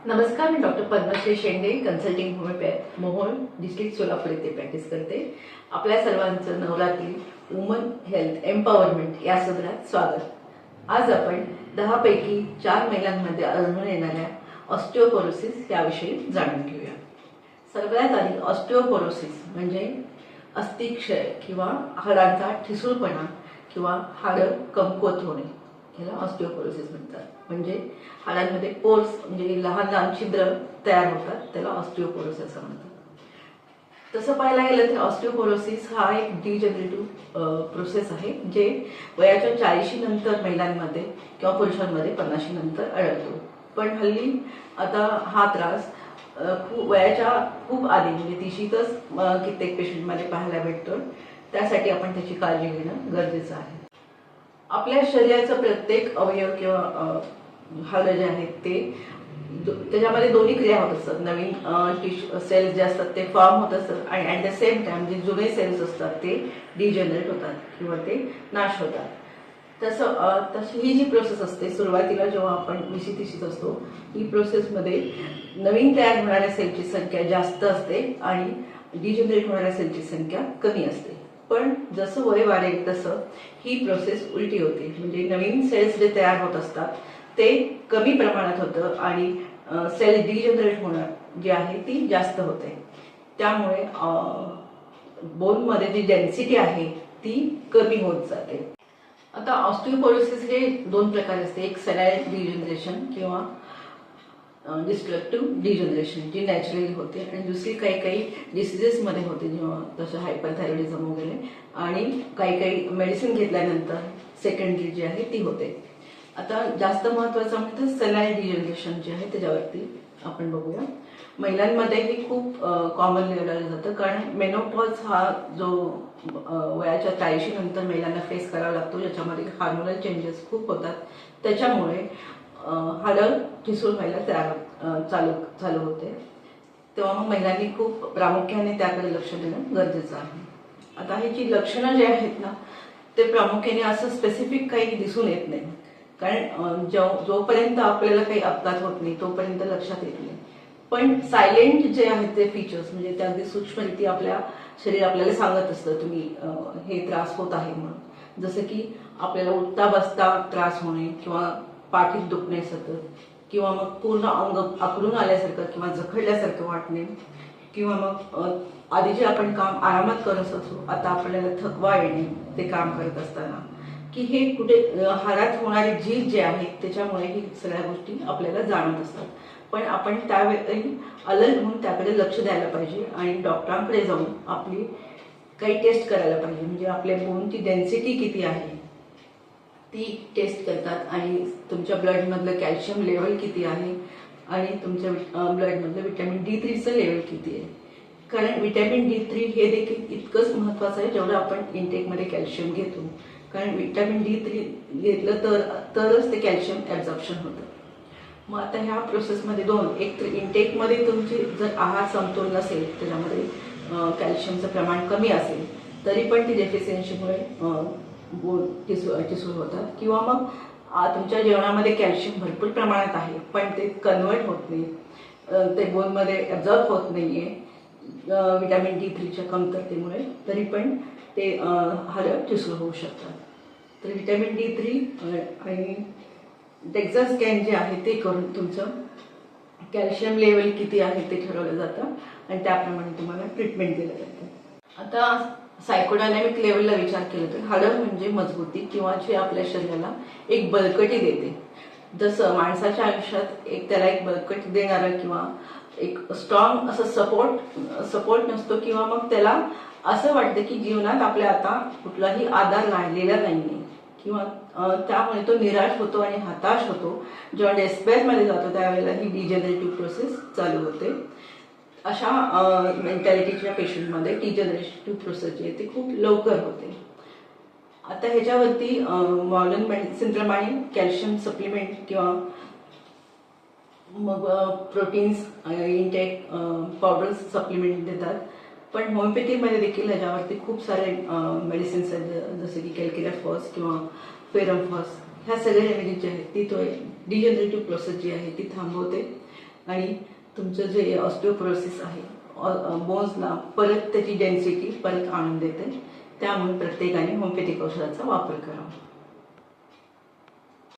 नमस्कार, मी doctor Padmashri Shende, consulting homeopath, Mohol district Solapur येथे प्रॅक्टिस करते. आपल्या सर्वांचं नवरात्री वुमन हेल्थ एम्पॉवरमेंट या सदरात स्वागत. आज आपण 10 पैकी 4 महिलांमध्ये आढळून येणाऱ्या ऑस्टिओपोरोसिस याविषयी जाणून घेऊया. सर्वात आधी ऑस्टिओपोरोसिस म्हणजे अस्थिक्षय किंवा हाडांचा ठिसूळपणा किंवा हाडं कमकुवत होणे याला ऑस्टिओपोरोसिस म्हणतात. म्हणजे हाडांमध्ये पोर्स म्हणजे लहान लहान छिद्र तयार होतात, त्याला ऑस्टिओपोरोसिस असं म्हणतात. तसं पाहायला गेलं तर ऑस्टिओपोरोसिस हा एक डिजनरेटिव्ह प्रोसेस आहे, जे वयाच्या 40 नंतर महिलांमध्ये किंवा पुरुषांमध्ये 50 नंतर आढळतो. पण हल्ली आता हा त्रास वयाच्या खूप आधी म्हणजे 30तच कित्येक पेशंटमध्ये पाहायला भेटतो. त्यासाठी आपण त्याची काळजी घेणं गरजेचं आहे. आपल्या शरीराचं प्रत्येक अवयव किंवा हाडं जे आहेत ते त्याच्यामध्ये दोन्ही क्रिया होत असतात. नवीन सेल्स जे असतात ते फॉर्म होत असतात आणि ॲट द सेम टाइम जे जुने सेल्स असतात ते डिजनरेट होतात किंवा ते नाश होतात. तशी ही जी प्रोसेस असते, सुरुवातीला जेव्हा आपण 20-30 असतो, ही प्रोसेसमध्ये नवीन तयार होणाऱ्या सेलची संख्या जास्त असते आणि डिजनरेट होणाऱ्या सेलची संख्या कमी असते. पण जसं वय वाढेल तसं ही प्रोसेस उलटी होते. म्हणजे नवीन सेल्स जे तयार होत असतात ते कमी प्रमाणात होतं आणि सेल डिजनरेट होणं जी आहे ती जास्त होते. त्यामुळे बोनमध्ये जी डेन्सिटी आहे ती कमी होत जाते. आता ऑस्टिओपोरोसिस हे 2 प्रकार असते. एक सेनाइल डिजनरेशन किंवा डिस्ट्रक्टिव्ह डिजनरेशन जी नॅचरली होते आणि दुसरी काही डिसिजेसमध्ये होते, जेव्हा जसं हायपरथायरॉइडिझम वगैरे, आणि काही मेडिसिन घेतल्यानंतर सेकंडरी जी आहे ती होते. आता जास्त महत्त्वाचं म्हणजे सेनाइल डिजनरेशन जे आहे त्याच्यावरती आपण बघूया. महिलांमध्ये हे खूप कॉमन लेवलला जातं, कारण मेनोपॉज हा जो वयाच्या 40 नंतर महिलांना फेस करावा लागतो, ज्याच्यामध्ये हार्मोनल चेंजेस खूप होतात. त्याच्यामुळे हाडं ठिसूळ व्हायला चालू होते. तेव्हा मग महिलांनी खूप प्रामुख्याने त्याकडे लक्ष देणं गरजेचं आहे. आता ही जी लक्षणं जे आहेत ना, ते प्रामुख्याने असं स्पेसिफिक काही दिसून येत नाही, कारण जोपर्यंत आपल्याला काही अपघात होत नाही तोपर्यंत लक्षात येत नाही. पण सायलेंट जे आहेत ते फीचर्स म्हणजे त्या अगदी सूक्ष्मरिती आपल्या शरीर आपल्याला सांगत असतं, तुम्ही हे त्रास होत आहे म्हणून. जसं की आपल्याला उठता बसता त्रास होणे किंवा पाठीत दुखणे सतत, किंवा मग पूर्ण अंग आखडून आल्यासारखं किंवा जखडल्यासारखं वाटणे, किंवा मग आधी जे आपण काम आरामात करत असतो आता आपल्याला थकवा येणे ते काम करत असताना, की हे कुठे हाडात होणारी झीज जे आहे त्याच्यामुळे ही सगळ्या गोष्टी आपल्याला जाणवत असतात. पण आपण त्यावेळी अलर्ट म्हणून त्याकडे लक्ष द्यायला पाहिजे आणि डॉक्टरांकडे जाऊन आपली काही टेस्ट करायला पाहिजे. म्हणजे आपल्या बोनची डेन्सिटी किती आहे ती टेस्ट करतात आणि तुमच्या ब्लडमधलं कॅल्शियम लेवल किती आहे आणि तुमच्या ब्लडमधलं व्हिटॅमिन D3चं लेवल किती आहे. कारण व्हिटॅमिन D3 हे देखील इतकंच महत्त्वाचं आहे जेवढं आपण इंटेकमध्ये कॅल्शियम घेतो. कारण व्हिटॅमिन D3 घेतलं तरच ते कॅल्शियम ॲब्झॉर्प्शन होतं. मग आता ह्या प्रोसेसमध्ये एक तर इंटेकमध्ये तुमची जर आहार समतोल नसेल, त्याच्यामध्ये कॅल्शियमचं प्रमाण कमी असेल, तरी पण ती डेफिशियन्सीमुळे ठिसूळ होतात. किंवा मग तुमच्या जेवणामध्ये कॅल्शियम भरपूर प्रमाणात आहे पण ते कन्वर्ट होत नाही, ते बोनमध्ये ॲब्झॉर्ब होत नाहीये व्हिटॅमिन D3च्या कमतरतेमुळे, तरी पण ते हाडं ठिसूळ होऊ शकतात. तर व्हिटॅमिन D3 आणि डेक्झा स्कॅन जे आहे ते करून तुमचं कॅल्शियम लेवल किती आहे ते ठरवलं जातं आणि त्याप्रमाणे तुम्हाला ट्रीटमेंट दिलं जातं. आता सायकोडायनॅमिक लेवलला विचार केला तर हाडं म्हणजे मजबूती किंवा जे आपल्या शरीराला एक बळकटी देते. जसं माणसाच्या आयुष्यात त्याला एक बळकटी देणारं किंवा एक स्ट्रॉंग असं सपोर्ट नसतो, किंवा मग त्याला असं वाटतं की जीवनात आपल्या आता कुठलाही आधार राहिलेला नाहीये, किंवा त्यामुळे तो निराश होतो आणि हताश होतो. जेव्हा डेस्पेअरमध्ये जातो त्यावेळेला ही डिजनरेटिव्ह प्रोसेस चालू होते. अशा मेंटॅलिटीच्या पेशंटमध्ये डिजनरेटिव्ह प्रोसेस जी आहे ती खूप लवकर होते. आता ह्याच्यावरती मॉडर्न मेडिसिनप्रमाणे कॅल्शियम सप्लिमेंट किंवा मग प्रोटीन्स इंटेक पावडर्स सप्लिमेंट देतात. पण होमिओपॅथीमध्ये देखील ह्याच्यावरती खूप सारे मेडिसिन्स आहेत, जसे की कॅल्किराफॉस किंवा फेरमफॉस. ह्या सगळ्या रेमेडीज ज्या आहेत ती डिजनरेटिव्ह प्रोसेस जी आहे ती थांबवते आणि तुमचं जे ऑस्टिओपोरोसिस आहे बोन्सला परत त्याची डेन्सिटी परत आणून देते. त्यामुळे प्रत्येकाने होमिओपॅथिक औषधाचा वापर करावा.